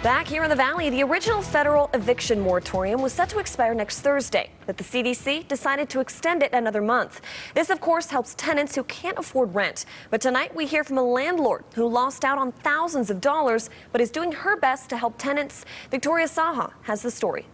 Back here in the Valley, the original federal eviction moratorium was set to expire next Thursday, but the CDC decided to extend it another month. This, of course, helps tenants who can't afford rent. But tonight we hear from a landlord who lost out on thousands of dollars, but is doing her best to help tenants. VictoriaSaha has the story.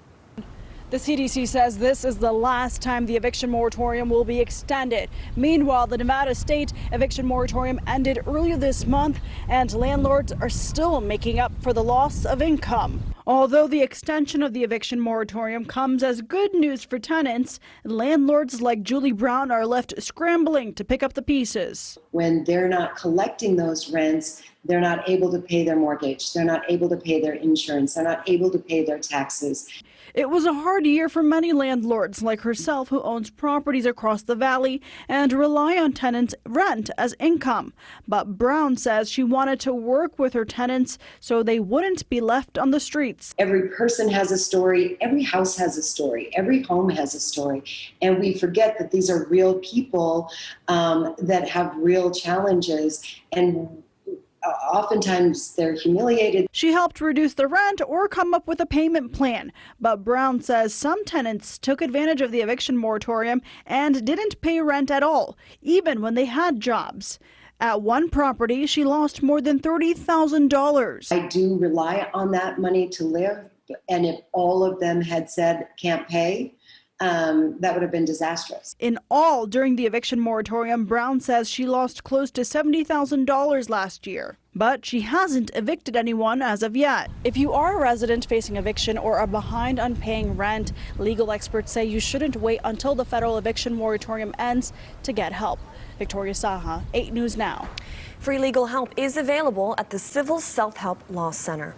The CDC says this is the last time the eviction moratorium will be extended. Meanwhile, the Nevada state eviction moratorium ended earlier this month, and landlords are still making up for the loss of income. Although the extension of the eviction moratorium comes as good news for tenants, landlords like Julie Brown are left scrambling to pick up the pieces. When they're not collecting those rents, they're not able to pay their mortgage, they're not able to pay their insurance, they're not able to pay their taxes. It was a hard year for many landlords like herself who owns properties across the valley and rely on tenants' rent as income. But Brown says she wanted to work with her tenants so they wouldn't be left on the streets. Every person has a story, every house has a story, every home has a story. And we forget that these are real people that have real challenges, and oftentimes they're humiliated. She helped reduce the rent or come up with a payment plan. But Brown says some tenants took advantage of the eviction moratorium and didn't pay rent at all, even when they had jobs. At one property, she lost more than $30,000. I do rely on that money to live, and if all of them had said can't pay, that would have been disastrous. In all, during the eviction moratorium, Brown says she lost close to $70,000 last year. But she hasn't evicted anyone as of yet. If you are a resident facing eviction or are behind on paying rent, legal experts say you shouldn't wait until the federal eviction moratorium ends to get help. VictoriaSaha, 8 News Now. Free legal help is available at the Civil Self-Help Law Center.